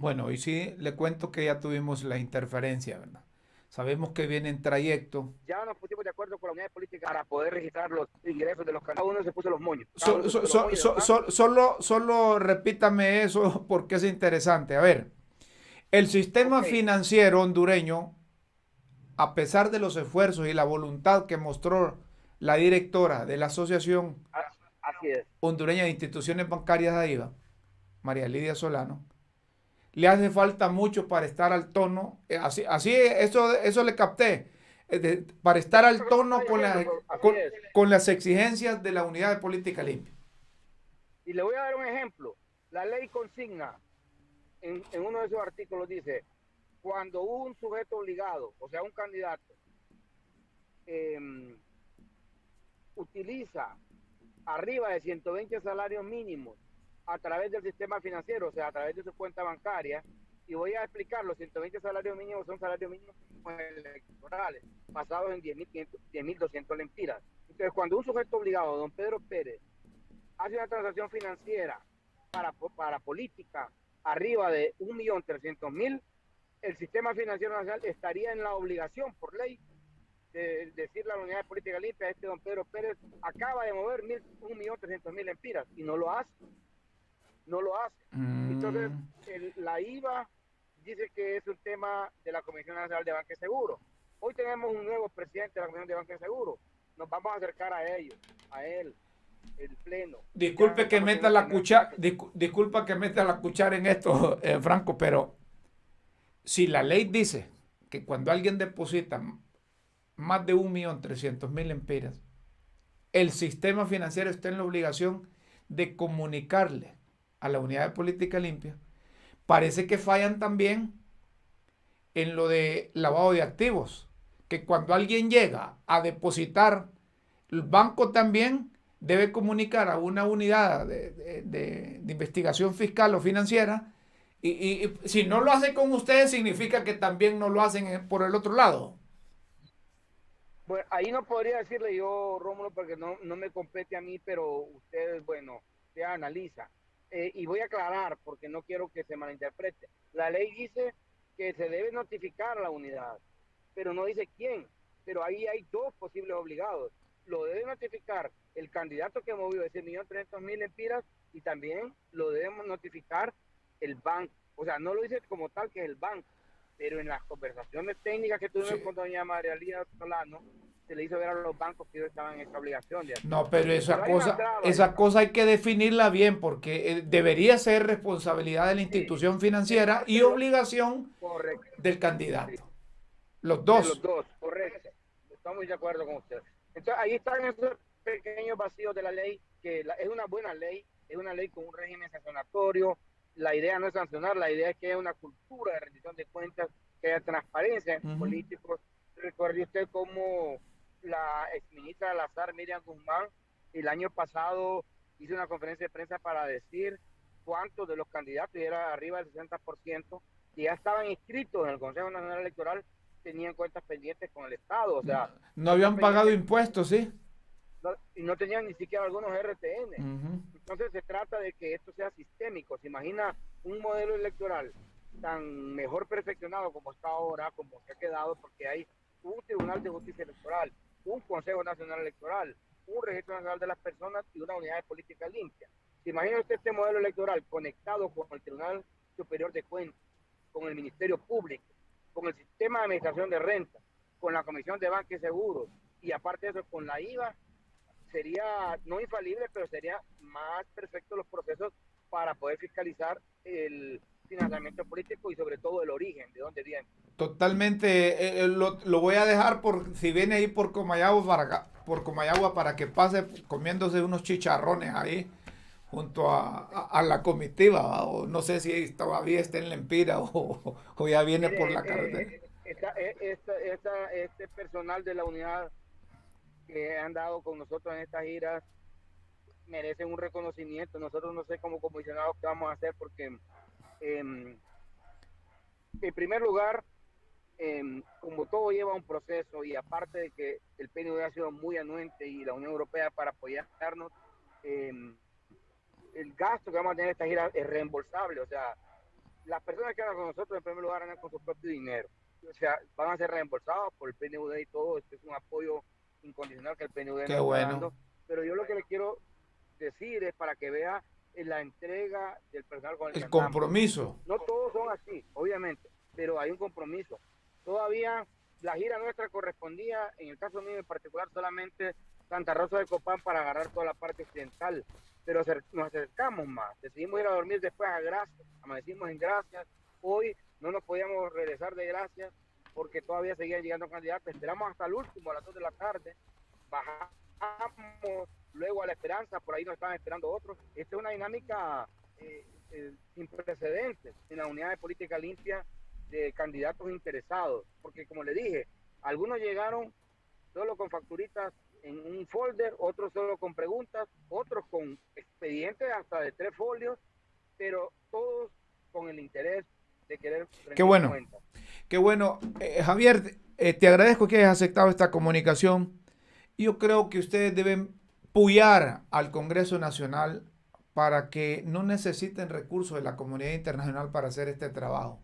Bueno, y sí le cuento que ya tuvimos la interferencia, ¿verdad? Sabemos que viene en trayecto. Ya nos pusimos de acuerdo con la unidad de política para poder registrar los ingresos de los candidatos. Cada uno se puso los moños. Cada uno se puso los moños de los bancos. Solo repítame eso porque es interesante. A ver, el sistema Ok, financiero hondureño, a pesar de los esfuerzos y la voluntad que mostró la directora de la Asociación así es. Hondureña de Instituciones Bancarias AIBA, María Lidia Solano, le hace falta mucho para estar al tono, eso le capté, para estar Eso al que tú tono estás diciendo, pues, así con, es. con las exigencias de la Unidad de Política Limpia. Y le voy a dar un ejemplo. La ley consigna en uno de esos artículos dice, cuando un sujeto obligado, o sea, un candidato, eh, utiliza arriba de 120 salarios mínimos a través del sistema financiero, o sea, a través de su cuenta bancaria, y voy a explicar, los 120 salarios mínimos son salarios mínimos electorales, basados en 10.200 lempiras. Entonces, cuando un sujeto obligado, don Pedro Pérez, hace una transacción financiera para política arriba de 1.300.000, el sistema financiero nacional estaría en la obligación por ley de decirle a la unidad de política limpia, don Pedro Pérez acaba de mover 1.300.000 lempiras y no lo hace, no lo hace. Entonces, Mm, la IVA dice que es un tema de la Comisión Nacional de Banca y Seguro. Hoy tenemos un nuevo presidente de la Comisión de Banca y Seguro. Nos vamos a acercar a ellos, a él, el pleno. Ya disculpe que estamos meta teniendo la primeras cuchara, pláticas. disculpa que meta la cuchara en esto, Franco, pero si la ley dice que cuando alguien deposita más de 1.300.000 lempiras, el sistema financiero está en la obligación de comunicarle a la Unidad de Política Limpia. Parece que fallan también en lo de lavado de activos, que cuando alguien llega a depositar, el banco también debe comunicar a una unidad de investigación fiscal o financiera, y si no lo hace con ustedes, significa que también no lo hacen por el otro lado. Bueno, ahí no podría decirle yo, Rómulo, porque no me compete a mí, pero ustedes, bueno, se analiza. Y voy a aclarar, porque no quiero que se malinterprete. La ley dice que se debe notificar a la unidad, pero no dice quién. Pero ahí hay dos posibles obligados. Lo debe notificar el candidato que movió ese 1.300.000 lempiras y también lo debemos notificar el banco. O sea, no lo dice como tal que es el banco, pero en las conversaciones técnicas que tuvimos Sí. con doña María Lía Solano, se le hizo ver a los bancos que ellos estaban en esta obligación de No, hacerlo. pero Pero hay una traba ahí. esa cosa hay que definirla bien porque debería ser responsabilidad de la Sí, institución es financiera parte y de lo obligación correcto. del Sí, candidato. Los de los dos. dos, correcto. Estamos de acuerdo con usted. Entonces, ahí están esos pequeños vacíos de la ley, que es una buena ley, es una ley con un régimen sancionatorio. La idea no es sancionar, la idea es que haya una cultura de rendición de cuentas, que haya transparencia en Ujú. políticos. Recuerde usted cómo la exministra de Salazar, Miriam Guzmán, el año pasado hizo una conferencia de prensa para decir cuántos de los candidatos, y era arriba del 60%, que ya estaban inscritos en el Consejo Nacional Electoral, tenían cuentas pendientes con el Estado, o sea, No cuentas habían pagado pendientes impuestos, ¿sí? y no tenían ni siquiera algunos RTN. Ujú. Entonces se trata de que esto sea sistémico. Se imagina un modelo electoral tan mejor perfeccionado como está ahora, como se ha quedado, porque hay un Tribunal de Justicia Electoral, un Consejo Nacional Electoral, un Registro Nacional de las Personas y una unidad de política limpia. ¿Se imagina usted este modelo electoral conectado con el Tribunal Superior de Cuentas, con el Ministerio Público, con el Sistema de Administración de Renta, con la Comisión de Banca y Seguros, y aparte de eso, con la IVA? Sería no infalible, pero sería más perfecto los procesos para poder fiscalizar el financiamiento político y sobre todo el origen, de dónde viene. Totalmente. Lo voy a dejar por si viene ahí por Comayagua para que pase comiéndose unos chicharrones ahí junto a la comitiva, ¿va? O no sé si todavía está en Lempira o ya viene por Mire, la carretera. este personal de la unidad que han dado con nosotros en estas giras merecen un reconocimiento. Nosotros no sé como comisionados qué vamos a hacer porque en primer lugar, como todo lleva un proceso y aparte de que el PNUD ha sido muy anuente y la Unión Europea para apoyarnos, eh, el gasto que vamos a tener en esta gira es reembolsable, o sea, las personas que andan con nosotros en primer lugar andan con su propio dinero. O sea, van a ser reembolsados por el PNUD y todo. Este es un apoyo incondicional que el PNUD Qué nos está bueno. dando. Pero yo lo que le quiero decir es para que vea la entrega del personal con el que El andamos. compromiso. No todos son así, obviamente, pero hay un compromiso. Todavía la gira nuestra correspondía, en el caso mío en particular, solamente Santa Rosa de Copán para agarrar toda la parte occidental, pero nos acercamos más, decidimos ir a dormir después a Gracias, amanecimos en Gracias, hoy no nos podíamos regresar de Gracias porque todavía seguían llegando candidatos, esperamos hasta el último a las 2 de la tarde, bajamos luego a La Esperanza, por ahí nos estaban esperando otros. Esta es una dinámica sin precedentes en la unidad de política limpia de candidatos interesados, porque como le dije, algunos llegaron solo con facturitas en un folder, otros solo con preguntas, otros con expedientes hasta de 3 folios, pero todos con el interés de querer Qué rendir bueno. cuentas. Qué bueno. Javier, te agradezco que hayas aceptado esta comunicación. Yo creo que ustedes deben puyar al Congreso Nacional para que no necesiten recursos de la comunidad internacional para hacer este trabajo.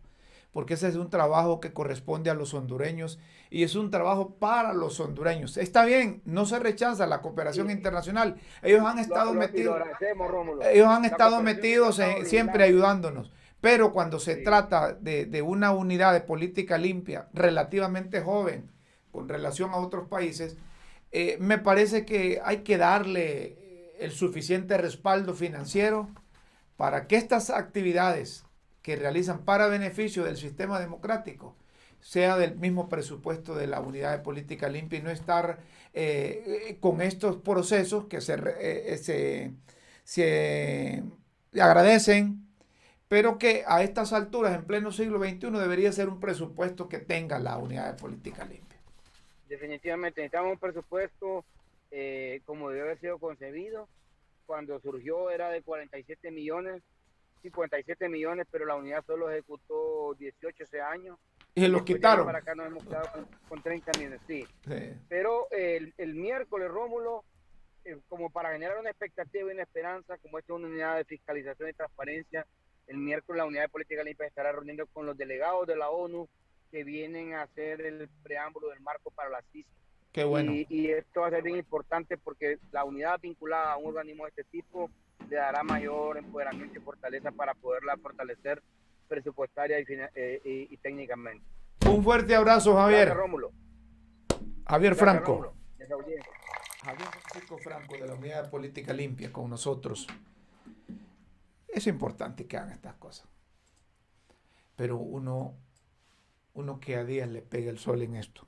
Porque ese es un trabajo que corresponde a los hondureños y es un trabajo para los hondureños. Está bien, no se rechaza la cooperación Y internacional. Ellos han estado y lo metidos, agradecemos, Rómulo. ellos han La estado cooperación siempre ha metidos estado siempre vigilante. ayudándonos. Pero cuando se Sí. trata de una unidad de política limpia relativamente joven con relación a otros países, me parece que hay que darle el suficiente respaldo financiero para que estas actividades que realizan para beneficio del sistema democrático sea del mismo presupuesto de la unidad de política limpia y no estar con estos procesos que se agradecen, pero que a estas alturas, en pleno siglo XXI, debería ser un presupuesto que tenga la unidad de política limpia. Definitivamente necesitamos un presupuesto como debe haber sido concebido. Cuando surgió era de 47 millones, 57 millones, pero la unidad solo ejecutó 18 ese año. Y se Y los después de ahí quitaron. para acá nos hemos quedado con 30 millones, sí. Sí. Pero el miércoles, Rómulo, como para generar una expectativa y una esperanza, como esta es una unidad de fiscalización y transparencia, el miércoles la unidad de política limpia estará reuniendo con los delegados de la ONU que vienen a hacer el preámbulo del marco para la CICI. Qué bueno. Y esto va a ser bien importante porque la unidad vinculada a un organismo de este tipo le dará mayor empoderamiento y fortaleza para poderla fortalecer presupuestaria y técnicamente. Un fuerte abrazo, Javier. Gracias, Rómulo. Javier Gracias, Franco. Rómulo. Esa audiencia. Javier Francisco Franco de la Unidad de Política Limpia con nosotros. Es importante que hagan estas cosas. Pero uno que a días le pega el sol en esto,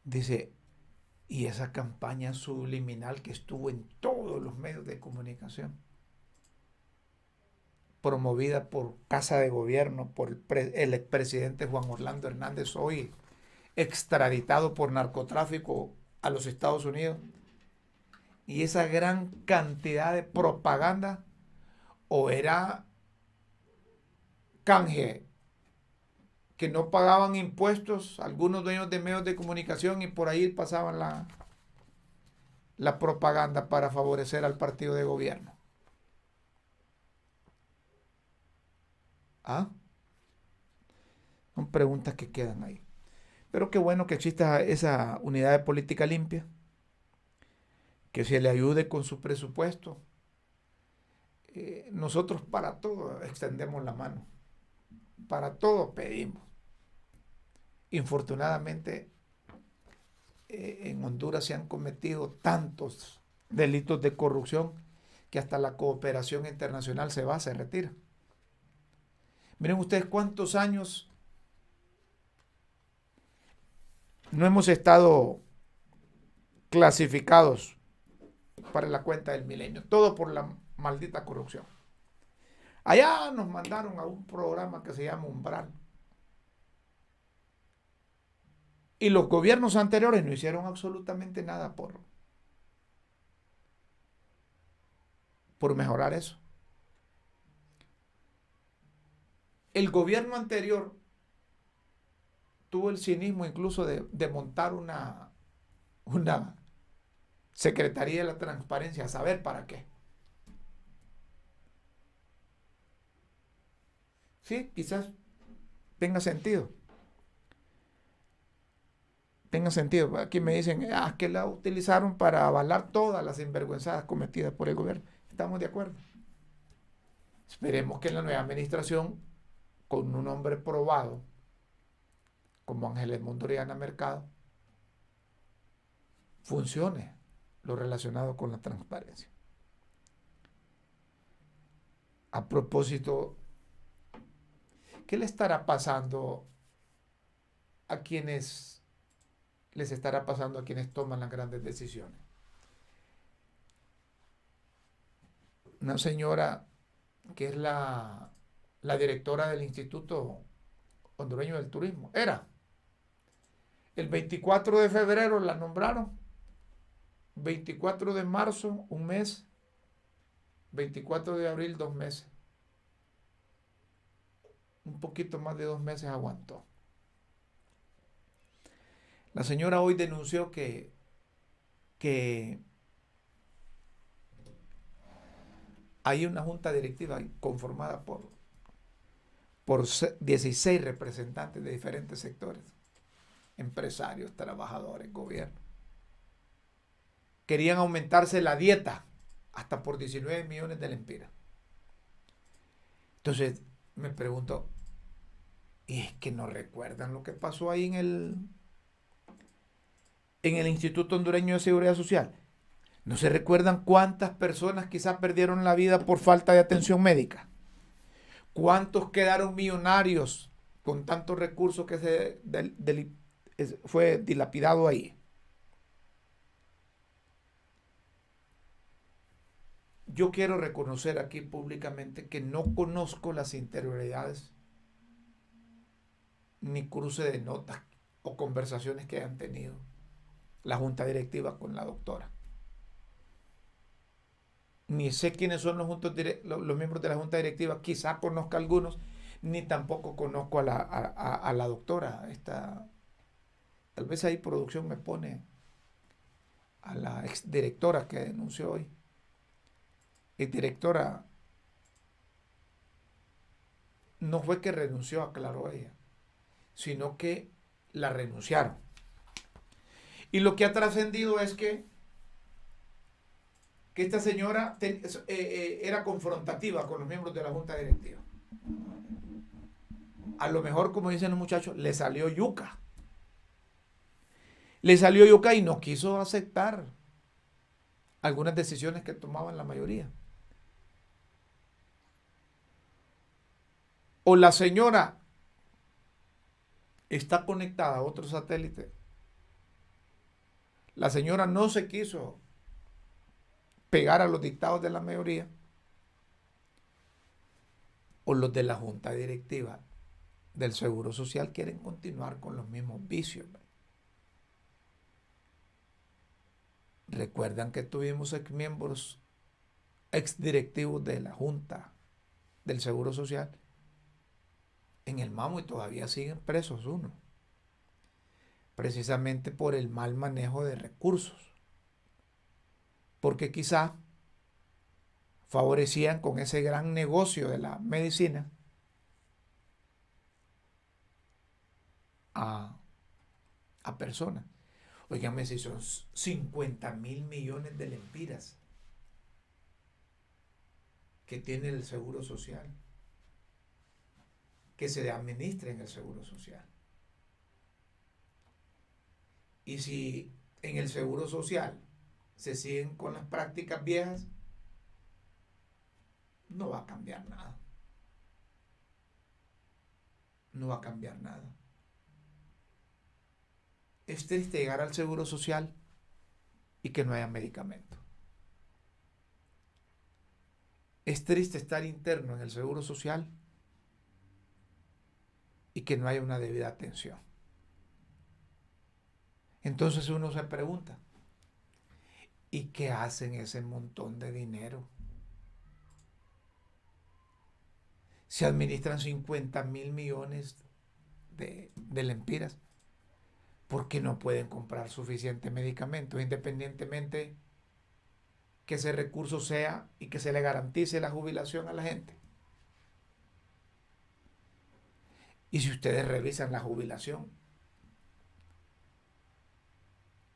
dice, y esa campaña subliminal que estuvo en todos los medios de comunicación, promovida por Casa de Gobierno, por el expresidente Juan Orlando Hernández, hoy extraditado por narcotráfico a los Estados Unidos, y esa gran cantidad de propaganda, o era canje, que no pagaban impuestos algunos dueños de medios de comunicación y por ahí pasaban la propaganda para favorecer al partido de gobierno. ¿Ah? Son preguntas que quedan ahí. Pero qué bueno que exista esa unidad de política limpia, que se le ayude con su presupuesto. Nosotros para todo extendemos la mano, para todo pedimos. Infortunadamente, en Honduras se han cometido tantos delitos de corrupción que hasta la cooperación internacional se retira. Miren ustedes cuántos años no hemos estado clasificados para la cuenta del milenio, todo por la maldita corrupción. Allá nos mandaron a un programa que se llama Umbral. Y los gobiernos anteriores no hicieron absolutamente nada por mejorar eso. El gobierno anterior tuvo el cinismo incluso de montar una Secretaría de la Transparencia, a saber para qué. Sí, quizás tenga sentido. Tenga sentido. Aquí me dicen, que la utilizaron para avalar todas las sinvergüenzadas cometidas por el gobierno. Estamos de acuerdo. Esperemos que en la nueva administración, con un hombre probado, como Ángel Edmundo Oriana Mercado, funcione lo relacionado con la transparencia. A propósito, ¿qué le estará pasando a quienes les estará pasando a quienes toman las grandes decisiones? Una señora que es la directora del Instituto Hondureño del Turismo, el 24 de febrero la nombraron, 24 de marzo, un mes, 24 de abril, 2 meses. Un poquito más de 2 meses aguantó. La señora hoy denunció que hay una junta directiva conformada por 16 representantes de diferentes sectores, empresarios, trabajadores, gobierno. Querían aumentarse la dieta hasta por 19 millones de lempiras. Entonces me pregunto, ¿y es que no recuerdan lo que pasó ahí en el Instituto Hondureño de Seguridad Social? ¿No se recuerdan cuántas personas quizás perdieron la vida por falta de atención médica? ¿Cuántos quedaron millonarios con tantos recursos que fue dilapidado ahí? Yo quiero reconocer aquí públicamente que no conozco las interioridades ni cruce de notas o conversaciones que hayan tenido la junta directiva con la doctora. Ni sé quiénes son los miembros de la junta directiva, quizá conozca algunos, ni tampoco conozco a la doctora. Tal vez ahí producción me pone a la exdirectora que denunció hoy. Exdirectora no fue que renunció, aclaró ella, sino que la renunciaron. Y lo que ha trascendido es que esta señora era confrontativa con los miembros de la junta directiva. A lo mejor, como dicen los muchachos, le salió yuca. Le salió yuca y no quiso aceptar algunas decisiones que tomaban la mayoría. O la señora está conectada a otro satélite. La señora no se quiso pegar a los dictados de la mayoría, o los de la junta directiva del Seguro Social quieren continuar con los mismos vicios. Recuerdan que tuvimos miembros exdirectivos de la junta del Seguro Social en el Mamo y todavía siguen presos uno, precisamente por el mal manejo de recursos, porque quizá favorecían con ese gran negocio de la medicina a personas. Óigame, si son 50.000 millones de lempiras que tiene el Seguro Social, que se administra en el Seguro Social. Y si en el Seguro Social se siguen con las prácticas viejas, no va a cambiar nada. No va a cambiar nada. Es triste llegar al Seguro Social y que no haya medicamento. Es triste estar interno en el Seguro Social y que no haya una debida atención. Entonces uno se pregunta, ¿y qué hacen ese montón de dinero? Se administran 50.000 millones de lempiras porque no pueden comprar suficiente medicamento, independientemente que ese recurso sea y que se le garantice la jubilación a la gente. Y si ustedes revisan la jubilación,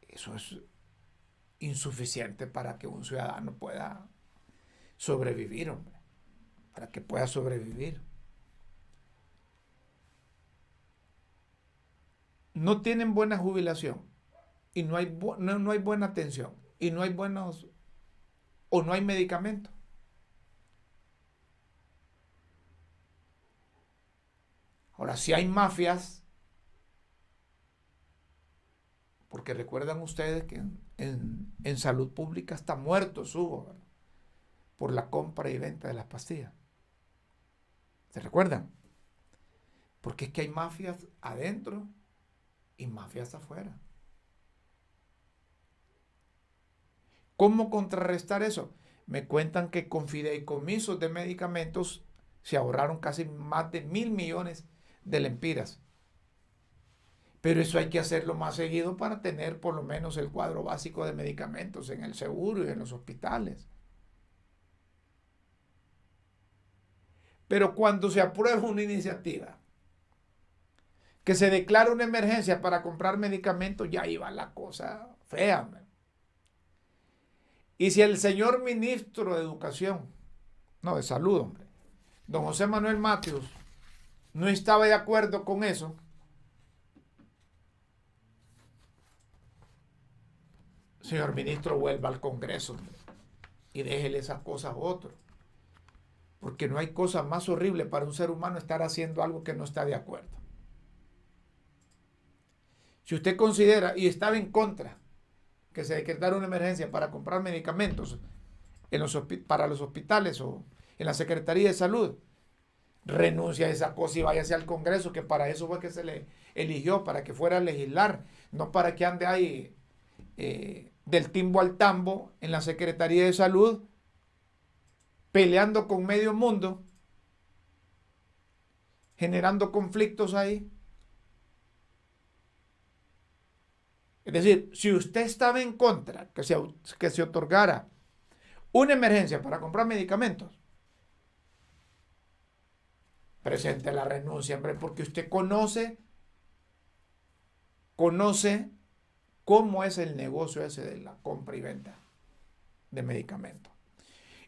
eso es insuficiente para que un ciudadano pueda sobrevivir, hombre, para que pueda sobrevivir. No tienen buena jubilación y no hay buena atención y no hay buenos o no hay medicamentos. Ahora, si hay mafias, porque recuerdan ustedes que en salud pública está muerto Hugo, ¿verdad?, por la compra y venta de las pastillas. ¿Se recuerdan? Porque es que hay mafias adentro y mafias afuera. ¿Cómo contrarrestar eso? Me cuentan que con fideicomisos de medicamentos se ahorraron casi más de 1.000 millones de lempiras. Pero eso hay que hacerlo más seguido para tener por lo menos el cuadro básico de medicamentos en el seguro y en los hospitales. Pero cuando se aprueba una iniciativa que se declara una emergencia para comprar medicamentos, ya iba la cosa fea. Y si el señor ministro de Educación, no, de Salud, hombre, don José Manuel Matheus, no estaba de acuerdo con eso, señor ministro, vuelva al Congreso, hombre, y déjele esas cosas a otros. Porque no hay cosa más horrible para un ser humano estar haciendo algo que no está de acuerdo. Si usted considera y estaba en contra que se decretara una emergencia para comprar medicamentos para los hospitales o en la Secretaría de Salud, renuncia a esa cosa y váyase al Congreso, que para eso fue que se le eligió, para que fuera a legislar, no para que ande ahí del timbo al tambo en la Secretaría de Salud, peleando con medio mundo, generando conflictos ahí. Es decir, si usted estaba en contra que se otorgara una emergencia para comprar medicamentos, presente la renuncia, hombre, porque usted conoce cómo es el negocio ese de la compra y venta de medicamentos.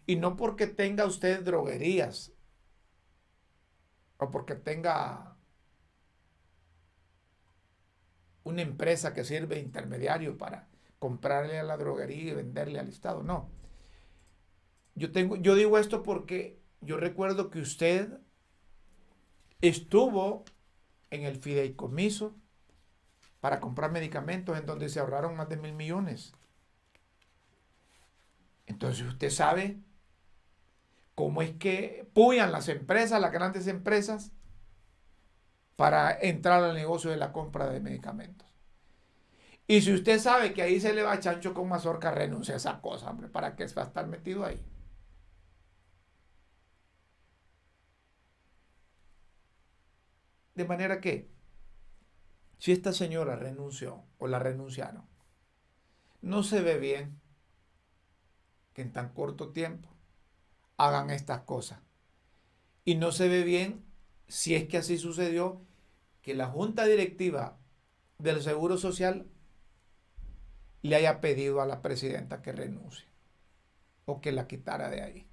Y no porque tenga usted droguerías o porque tenga una empresa que sirve de intermediario para comprarle a la droguería y venderle al Estado. No. Yo digo esto porque yo recuerdo que usted estuvo en el fideicomiso para comprar medicamentos en donde se ahorraron más de 1.000 millones. Entonces usted sabe cómo es que puyan las empresas, las grandes empresas, para entrar al negocio de la compra de medicamentos. Y si usted sabe que ahí se le va chancho con mazorca, renuncia a esa cosa, hombre, ¿para qué va a estar metido ahí? De manera que, si esta señora renunció o la renunciaron, no se ve bien que en tan corto tiempo hagan estas cosas. Y no se ve bien, si es que así sucedió, que la Junta Directiva del Seguro Social le haya pedido a la presidenta que renuncie o que la quitara de ahí.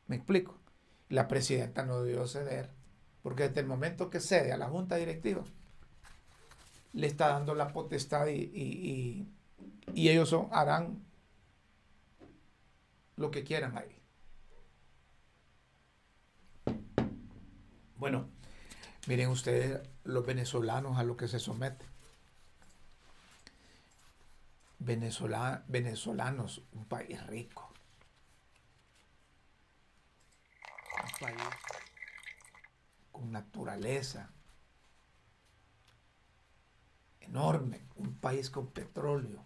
¿Me explico? La presidenta no debió ceder, porque desde el momento que cede a la Junta Directiva, le está dando la potestad y ellos harán lo que quieran ahí. Bueno, miren ustedes los venezolanos a lo que se someten. Venezolanos, un país rico. Un país con naturaleza enorme. Un país con petróleo,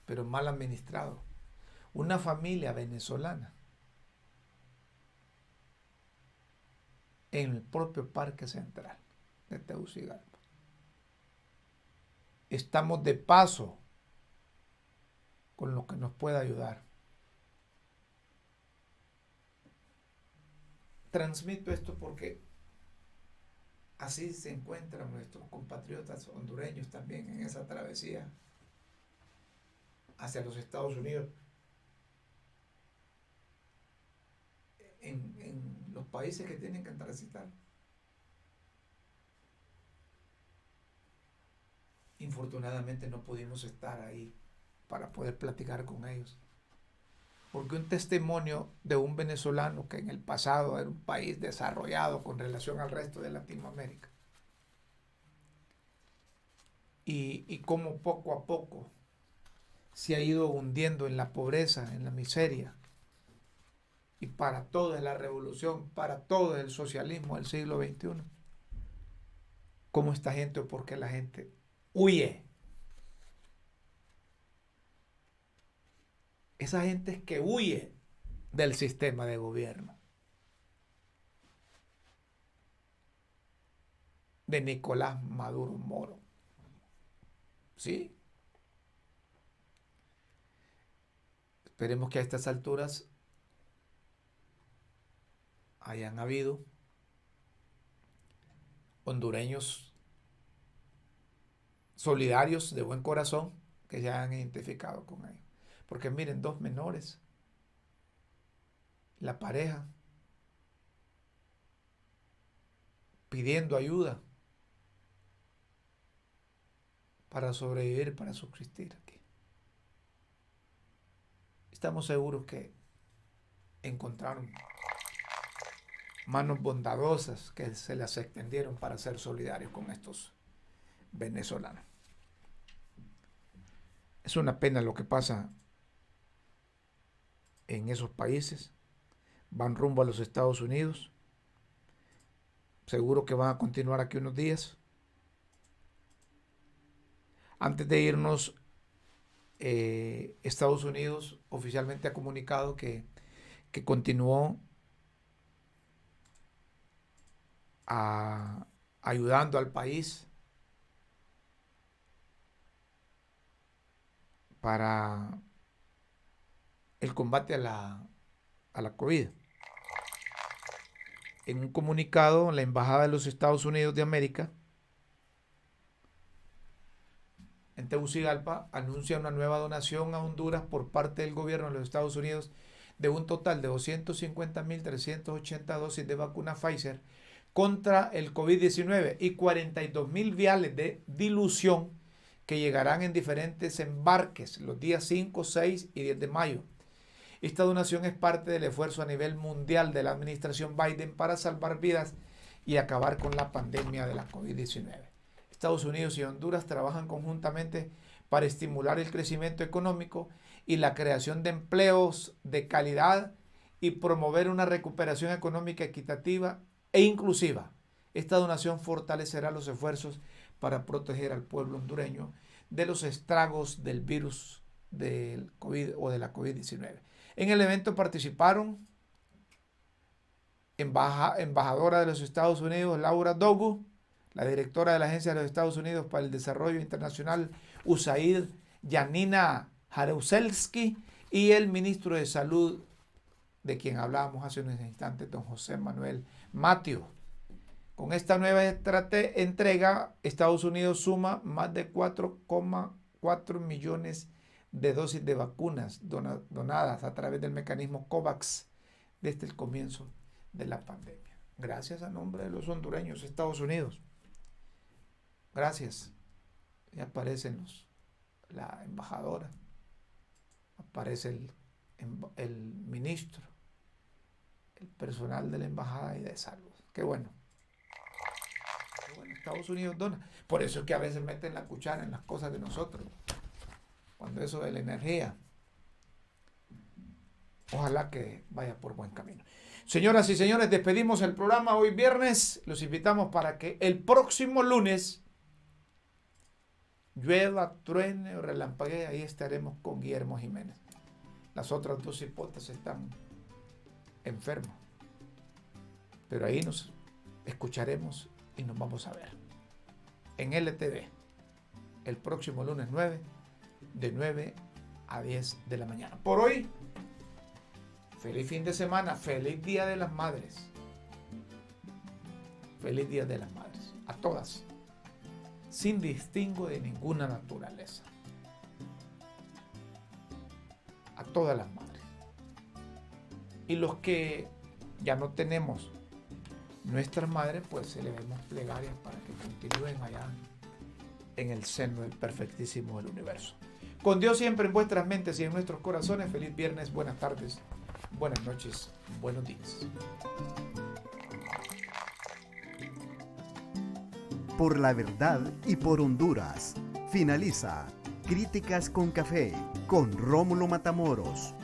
pero mal administrado. Una familia venezolana en el propio Parque Central de Tegucigalpa. Estamos de paso con lo que nos pueda ayudar. transmito esto porque así se encuentran nuestros compatriotas hondureños también en esa travesía hacia los Estados Unidos, en los países que tienen que transitar. Infortunadamente no pudimos estar ahí para poder platicar con ellos, porque un testimonio de un venezolano que en el pasado era un país desarrollado con relación al resto de Latinoamérica, y cómo poco a poco se ha ido hundiendo en la pobreza, en la miseria, y para todo es la revolución, para todo es el socialismo del siglo XXI. ¿Cómo esta gente o por qué la gente huye? Esa gente es que huye del sistema de gobierno de Nicolás Maduro Moro. ¿Sí? Esperemos que a estas alturas hayan habido hondureños solidarios de buen corazón que se hayan identificado con ellos. Porque miren, 2 menores, la pareja pidiendo ayuda para sobrevivir, para subsistir aquí. Estamos seguros que encontraron manos bondadosas que se las extendieron para ser solidarios con estos venezolanos. Es una pena lo que pasa en esos países. Van rumbo a los Estados Unidos. Seguro que van a continuar aquí unos días. Antes de irnos, Estados Unidos oficialmente ha comunicado que continuó ayudando al país para el combate a la COVID. En un comunicado, la Embajada de los Estados Unidos de América en Tegucigalpa anuncia una nueva donación a Honduras por parte del gobierno de los Estados Unidos de un total de 250.380 dosis de vacuna Pfizer contra el COVID-19 y 42.000 viales de dilución que llegarán en diferentes embarques los días 5, 6 y 10 de mayo. Esta donación es parte del esfuerzo a nivel mundial de la administración Biden para salvar vidas y acabar con la pandemia de la COVID-19. Estados Unidos y Honduras trabajan conjuntamente para estimular el crecimiento económico y la creación de empleos de calidad y promover una recuperación económica equitativa e inclusiva. Esta donación fortalecerá los esfuerzos para proteger al pueblo hondureño de los estragos del virus del COVID o de la COVID-19. En el evento participaron embajadora de los Estados Unidos, Laura Dogu, la directora de la Agencia de los Estados Unidos para el Desarrollo Internacional, USAID, Janina Jaruzelski, y el ministro de Salud, de quien hablábamos hace unos instantes, don José Manuel Mateo. Con esta nueva entrega, Estados Unidos suma más de 4,4 millones de dosis de vacunas donadas a través del mecanismo COVAX desde el comienzo de la pandemia. Gracias a nombre de los hondureños, Estados Unidos. Gracias. Y aparecen la embajadora, aparece el ministro, el personal de la embajada y de salud. Qué bueno. Qué bueno, Estados Unidos dona. Por eso es que a veces meten la cuchara en las cosas de nosotros. Cuando eso de la energía, ojalá que vaya por buen camino. Señoras y señores, despedimos el programa hoy viernes. Los invitamos para que el próximo lunes llueva, truene o relampaguee. Ahí estaremos con Guillermo Jiménez. Las otras 2 hipotes están enfermos. Pero ahí nos escucharemos y nos vamos a ver en LTV el próximo lunes 9, de 9 a 10 de la mañana. Por hoy, feliz fin de semana, feliz Día de las Madres. Feliz Día de las Madres. A todas. Sin distingo de ninguna naturaleza. A todas las madres. Y los que ya no tenemos nuestras madres, pues elevemos plegarias para que continúen allá en el seno del perfectísimo del universo. Con Dios siempre en vuestras mentes y en nuestros corazones. Feliz viernes, buenas tardes, buenas noches, buenos días. Por la verdad y por Honduras. Finaliza Críticas con Café con Rómulo Matamoros.